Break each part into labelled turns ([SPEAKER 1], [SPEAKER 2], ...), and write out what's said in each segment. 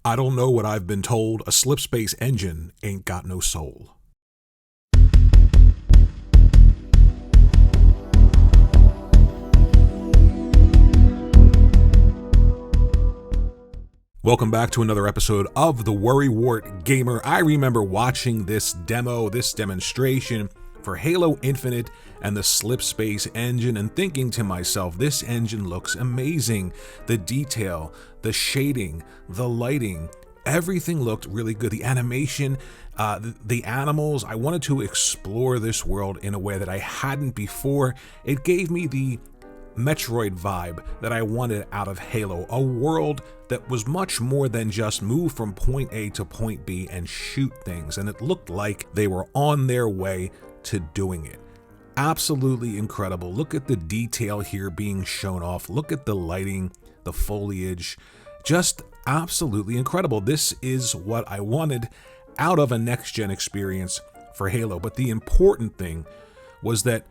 [SPEAKER 1] I don't know what I've been told, a Slipspace engine ain't got no soul. Welcome back to another episode of TheWorryWartGamer. I remember watching this demonstration for Halo Infinite and the Slipspace engine and thinking to myself, this engine looks amazing. The detail, the shading, the lighting, everything looked really good. The animation, the animals, I wanted to explore this world in a way that I hadn't before. It gave me the Metroid vibe that I wanted out of Halo, a world that was much more than just move from point A to point B and shoot things, and it looked like they were on their way to doing it. Absolutely incredible. Look at the detail here being shown off. Look at the lighting, the foliage, just absolutely incredible. This is what I wanted out of a next-gen experience for Halo, but the important thing was that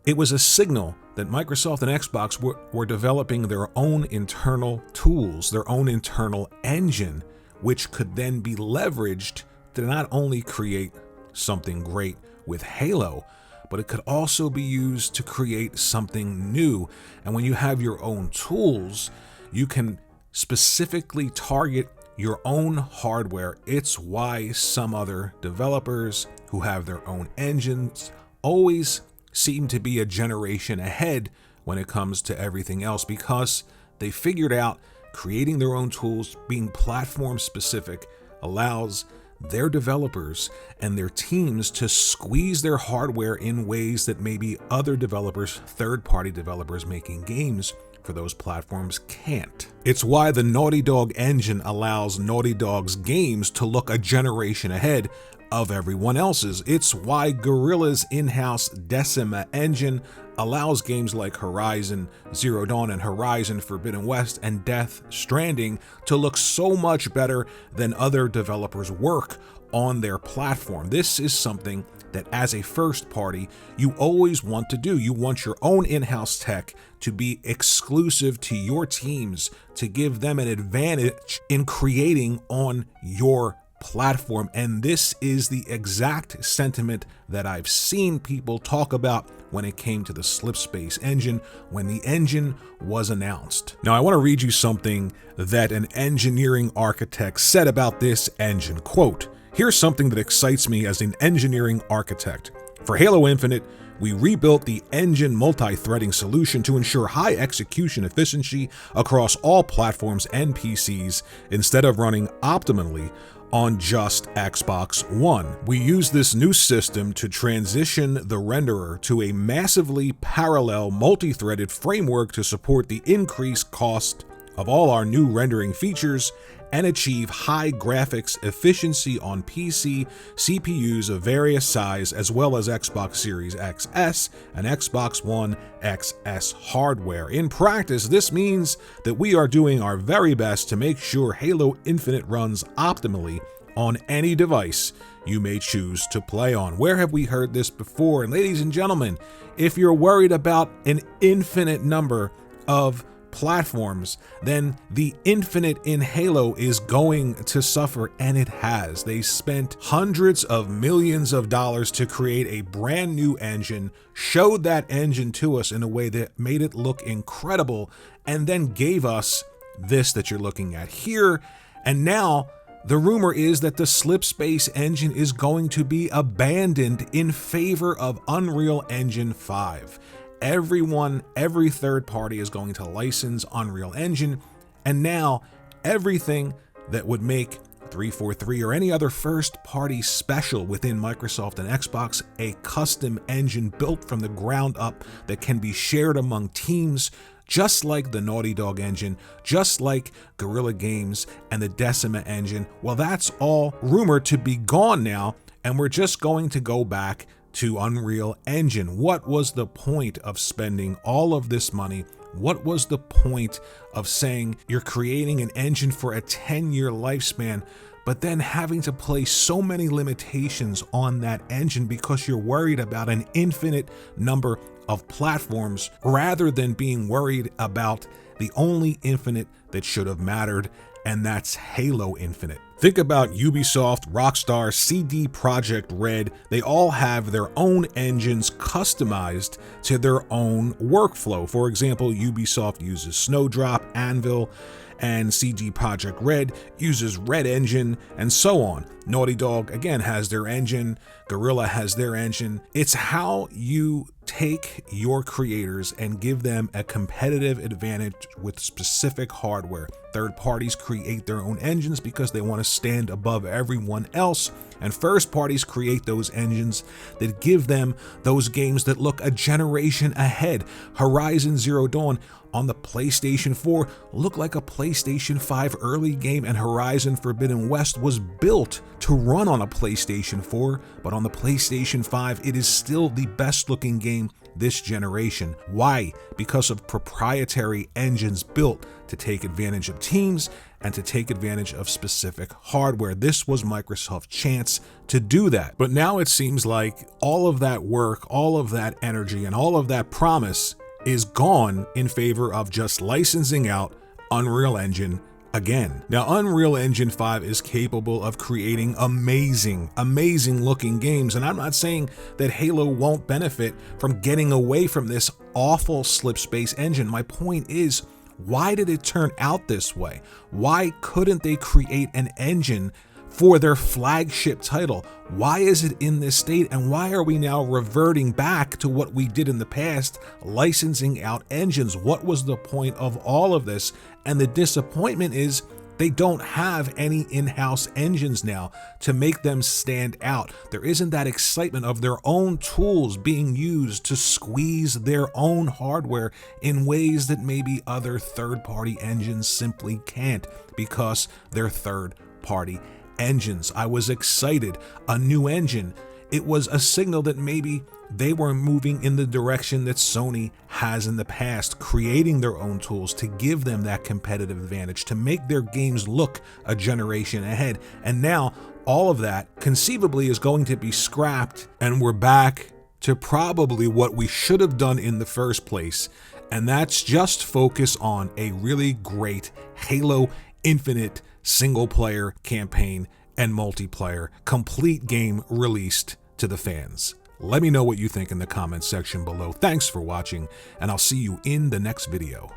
[SPEAKER 1] it was a signal that Microsoft and Xbox were developing their own internal tools, their own internal engine, which could then be leveraged to not only create something great with Halo, but it could also be used to create something new. And when you have your own tools, you can specifically target your own hardware. It's why some other developers who have their own engines always seem to be a generation ahead when it comes to everything else, because they figured out creating their own tools, being platform specific, allows their developers and their teams to squeeze their hardware in ways that maybe other developers, third-party developers making games for those platforms can't. It's why the Naughty Dog engine allows Naughty Dog's games to look a generation ahead of everyone else's. It's why Guerrilla's in-house Decima engine allows games like Horizon Zero Dawn and Horizon Forbidden West and Death Stranding to look so much better than other developers' work on their platform. This is something that as a first party, you always want to do. You want your own in-house tech to be exclusive to your teams, to give them an advantage in creating on your platform. And this is the exact sentiment that I've seen people talk about when it came to the Slipspace engine, when the engine was announced. Now, I want to read you something that an engineering architect said about this engine. Quote, "Here's something that excites me as an engineering architect. For Halo Infinite, we rebuilt the engine multi-threading solution to ensure high execution efficiency across all platforms and PCs instead of running optimally on just Xbox One. We use this new system to transition the renderer to a massively parallel multi-threaded framework to support the increased cost of all our new rendering features and achieve high graphics efficiency on PC CPUs of various size, as well as Xbox Series XS and Xbox One XS hardware. In practice, this means that we are doing our very best to make sure Halo Infinite runs optimally on any device you may choose to play on." Where have we heard this before? And ladies and gentlemen, if you're worried about an infinite number of platforms, then the Infinite in Halo is going to suffer, and it has. They spent hundreds of millions of dollars to create a brand new engine, showed that engine to us in a way that made it look incredible, and then gave us this that you're looking at here. And now the rumor is that the Slipspace engine is going to be abandoned in favor of Unreal Engine 5. Every third party is going to license Unreal Engine, and now everything that would make 343 or any other first party special within Microsoft and Xbox a custom engine built from the ground up that can be shared among teams, just like the Naughty Dog engine, just like Guerrilla Games and the Decima engine. Well, that's all rumored to be gone now, and we're just going to go back to Unreal Engine. What was the point of spending all of this money? What was the point of saying you're creating an engine for a 10-year lifespan, but then having to place so many limitations on that engine because you're worried about an infinite number of platforms rather than being worried about the only infinite that should have mattered, and that's Halo Infinite. Think about Ubisoft, Rockstar, CD Projekt Red. They all have their own engines customized to their own workflow. For example, Ubisoft uses Snowdrop, Anvil, and CD Projekt Red uses Red Engine, and so on. Naughty Dog, again, has their engine. Guerrilla has their engine. It's how you take your creators and give them a competitive advantage with specific hardware. Third parties create their own engines because they want to stand above everyone else, and first parties create those engines that give them those games that look a generation ahead. Horizon Zero Dawn on the PlayStation 4 looked like a PlayStation 5 early game, and Horizon Forbidden West was built to run on a PlayStation 4, but on the PlayStation 5 it is still the best looking game this generation. Why? Because of proprietary engines built to take advantage of teams and to take advantage of specific hardware. This was Microsoft's chance to do that. But now it seems like all of that work, all of that energy, and all of that promise is gone in favor of just licensing out Unreal Engine again. Now, Unreal Engine 5 is capable of creating amazing looking games, and I'm not saying that Halo won't benefit from getting away from this awful Slipspace engine. My point is, why did it turn out this way? Why couldn't they create an engine for their flagship title? Why is it in this state, and why are we now reverting back to what we did in the past, licensing out engines? What was the point of all of this? And the disappointment is they don't have any in-house engines now to make them stand out. There isn't that excitement of their own tools being used to squeeze their own hardware in ways that maybe other third-party engines simply can't, because they're third-party engines. I was excited. A new engine. It was a signal that maybe they were moving in the direction that Sony has in the past, creating their own tools to give them that competitive advantage, to make their games look a generation ahead. And now all of that conceivably is going to be scrapped, and we're back to probably what we should have done in the first place, and that's just focus on a really great Halo Infinite single-player campaign and multiplayer complete game released to the fans. Let me know what you think in the comments section below. Thanks for watching, and I'll see you in the next video.